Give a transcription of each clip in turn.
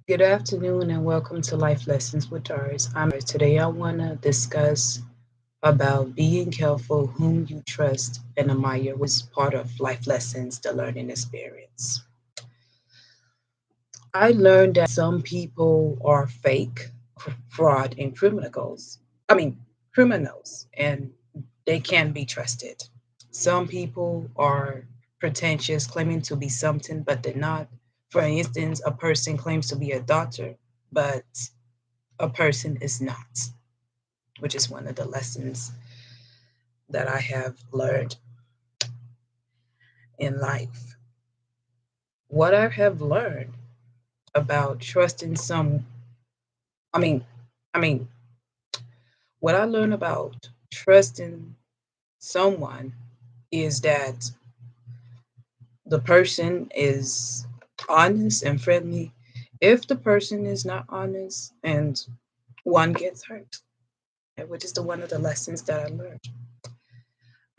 Good afternoon and welcome to Life Lessons with Doris. Today I want to discuss about being careful whom you trust and admire, which is part of life lessons, the learning experience. I learned that some people are fake, fraud, and criminals. I mean, criminals, and they can be trusted. Some people are pretentious, claiming to be something, but they're not. For instance, a person claims to be a doctor, but a person is not, which is one of the lessons that I have learned in life. What I have learned about trusting some, I mean, I mean, what I learned about trusting someone is that the person is honest and friendly. If the person is not honest and one gets hurt, which is the one of the lessons that I learned.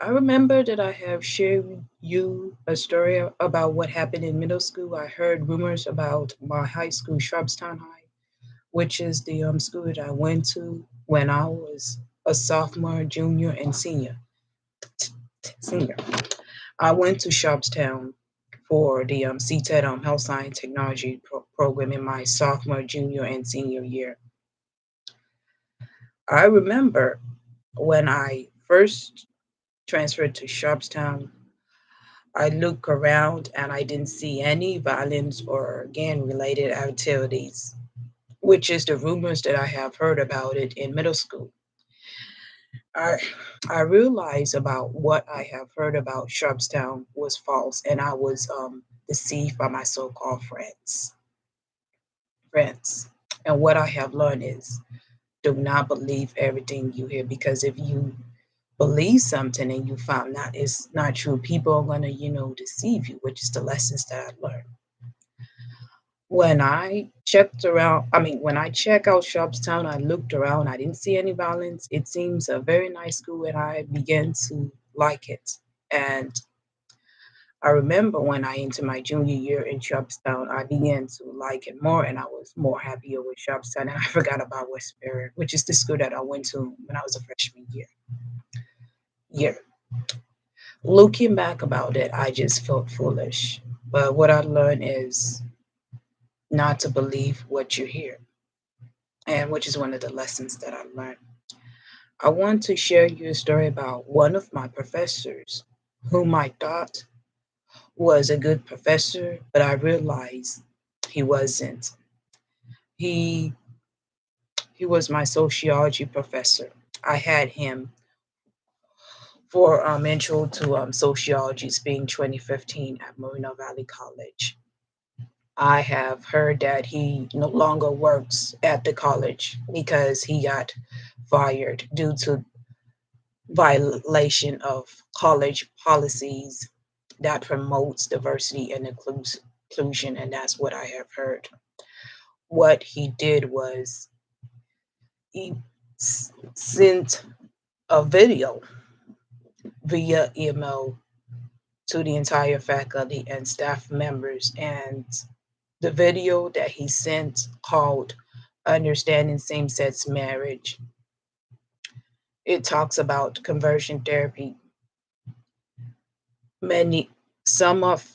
I remember that I have shared with you a story about what happened in middle school. I heard rumors about my high school, Sharpstown High, which is the school that I went to when I was a sophomore, junior, and senior. I went to Sharpstown for the CTED Health Science Technology program in my sophomore, junior, and senior year. I remember when I first transferred to Sharpstown, I looked around and I didn't see any violence or gang related activities, which is the rumors that I have heard about it in middle school. I I realized about what I have heard about Sharpstown was false, and I was deceived by my so-called friends. And what I have learned is do not believe everything you hear, because if you believe something and you found out it's not true, people are gonna, deceive you, which is the lessons that I learned. When I check out Sharpstown, I looked around, I didn't see any violence. It seems a very nice school and I began to like it. And I remember when I entered my junior year in Sharpstown, I began to like it more and I was more happier with Sharpstown. And I forgot about Westbury, which is the school that I went to when I was a freshman year. Looking back about it, I just felt foolish. But what I learned is not to believe what you hear, and which is one of the lessons that I learned. I want to share you a story about one of my professors whom I thought was a good professor, but I realized he wasn't. He he was my sociology professor. I had him for intro to sociology being 2015 at Moreno Valley College. I have heard that he no longer works at the college because he got fired due to violation of college policies that promotes diversity and inclusion, and that's what I have heard. What he did was he sent a video via email to the entire faculty and staff members, and the video that he sent called Understanding Same-Sex Marriage. It talks about conversion therapy. Many some of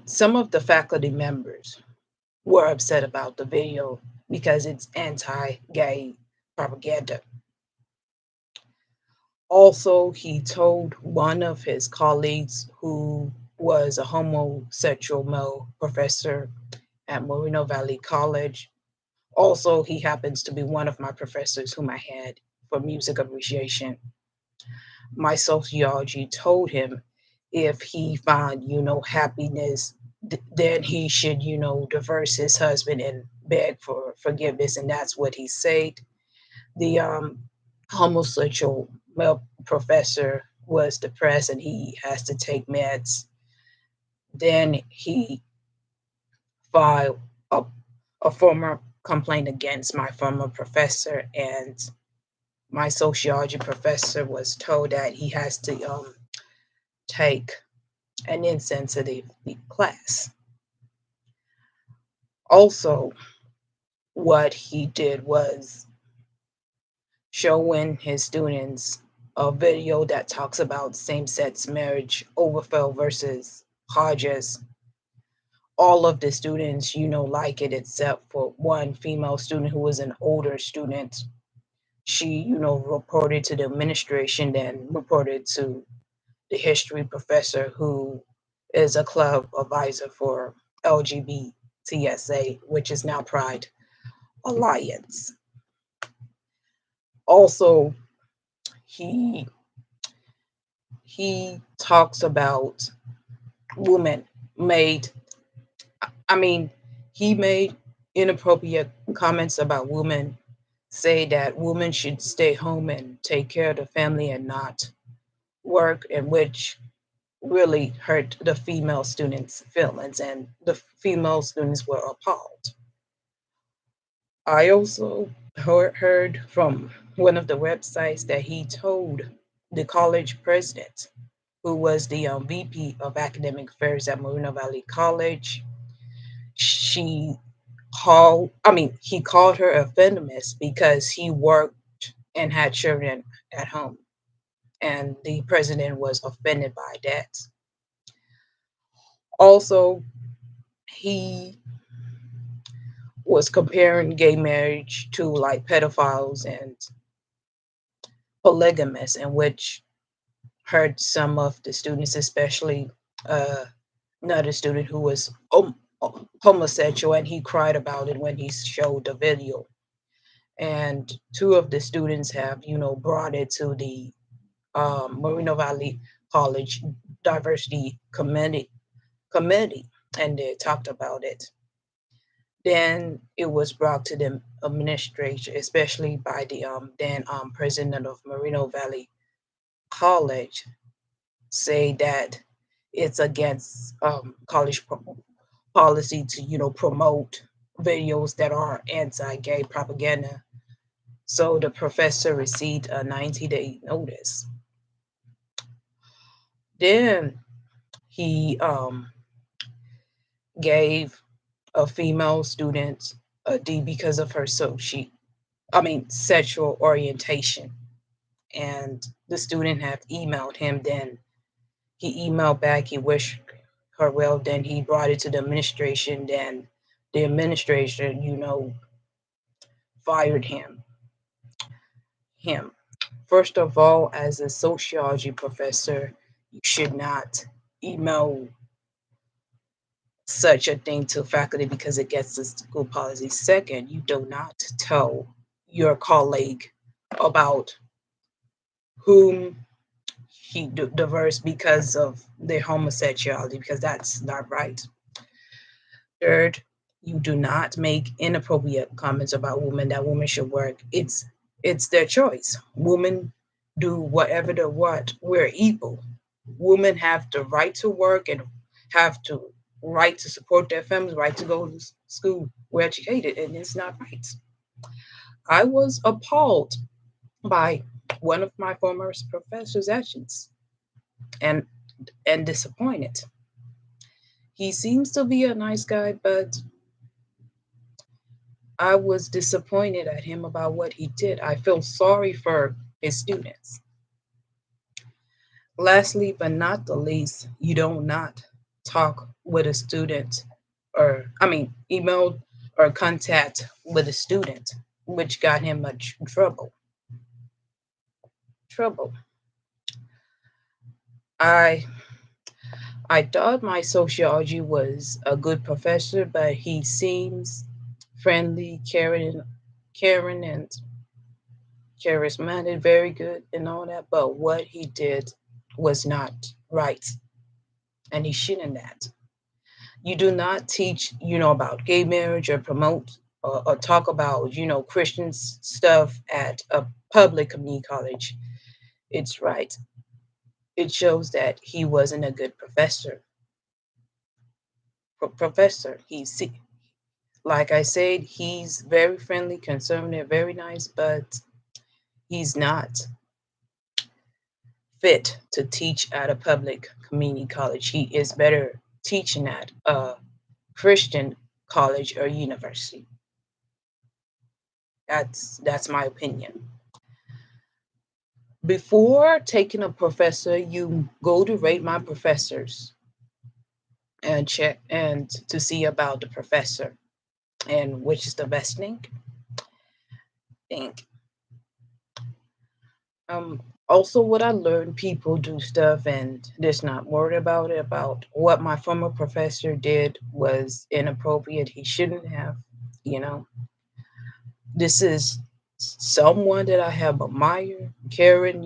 some of the faculty members were upset about the video because it's anti-gay propaganda. Also, he told one of his colleagues who was a homosexual male professor at Moreno Valley College. Also, he happens to be one of my professors whom I had for music appreciation. My sociology told him if he found, happiness, then he should, divorce his husband and beg for forgiveness. And that's what he said. The homosexual male professor was depressed and he has to take meds. Then he filed a former complaint against my former professor, and my sociology professor was told that he has to take an insensitive class. Also, what he did was showing his students a video that talks about same-sex marriage, Overfell versus Hodges. All of the students, like it except for one female student who was an older student. She, reported to the administration, then reported to the history professor who is a club advisor for LGBTSA, which is now Pride Alliance. Also, he he talks about women made I mean, he made inappropriate comments about women, say that women should stay home and take care of the family and not work, and which really hurt the female students' feelings, and the female students were appalled. I also heard from one of the websites that he told the college president, who was the VP of academic affairs at Moreno Valley College, she he called her a feminist because he worked and had children at home. And the president was offended by that. Also, he was comparing gay marriage to like pedophiles and polygamists, in which hurt some of the students, especially uh, another student who was homosexual, and he cried about it when he showed the video. And two of the students have, brought it to the Moreno Valley College Diversity Committee, and they talked about it. Then it was brought to the administration, especially by the then president of Moreno Valley College, say that it's against college policy to, promote videos that are anti-gay propaganda. So the professor received a 90-day notice. Then he gave a female student a D because of her sexual orientation. And the student had emailed him. Then he emailed back. He wished her well. Then he brought it to the administration. Then the administration, fired him. First of all, as a sociology professor, you should not email such a thing to faculty because it gets the school policy. Second, you do not tell your colleague about whom he diverse because of their homosexuality, because that's not right. Third, you do not make inappropriate comments about women that women should work. It's their choice. Women do whatever they want. We're equal. Women have the right to work and have to right to support their families, right to go to school. We're educated, and it's not right. I was appalled by one of my former professors' actions, and disappointed. He seems to be a nice guy, but I was disappointed at him about what he did. I feel sorry for his students. Lastly, but not the least, you don't not talk with a student, or email or contact with a student, which got him much trouble. Trouble. I I thought my sociology was a good professor, but he seems friendly, caring and charismatic, very good and all that. But what he did was not right, and he shouldn't have. You do not teach, about gay marriage or promote or talk about, Christian stuff at a public community college. It's right. It shows that he wasn't a good professor. Like I said, he's very friendly, conservative, very nice, but he's not fit to teach at a public community college. He is better teaching at a Christian college or university. That's my opinion. Before taking a professor, you go to rate my professors and check and to see about the professor and which is the best thing. Also, what I learned, people do stuff and just not worried about it. About what my former professor did was inappropriate. He shouldn't have. You know, this is someone that I have admired, caring.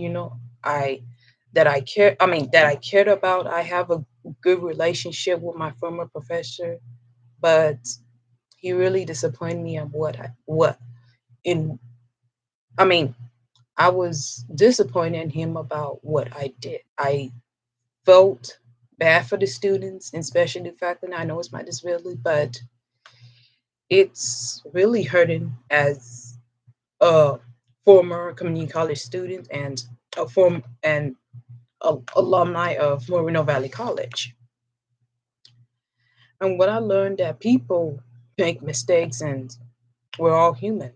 I that I care. I mean, that I cared about. I have a good relationship with my former professor, but he really disappointed me on what in. I mean, I was disappointed in him about what I did. I felt bad for the students, and especially the fact that I know it's my disability, but it's really hurting as a former community college student and a alumni of Moreno Valley College. And what I learned that people make mistakes and we're all human.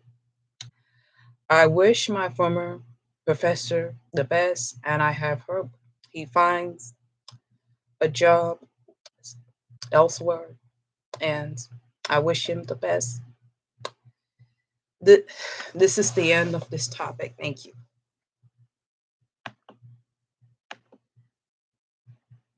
I wish my former professor the best, and I have hope he finds a job elsewhere, and I wish him the best. Th- this is the end of this topic. Thank you.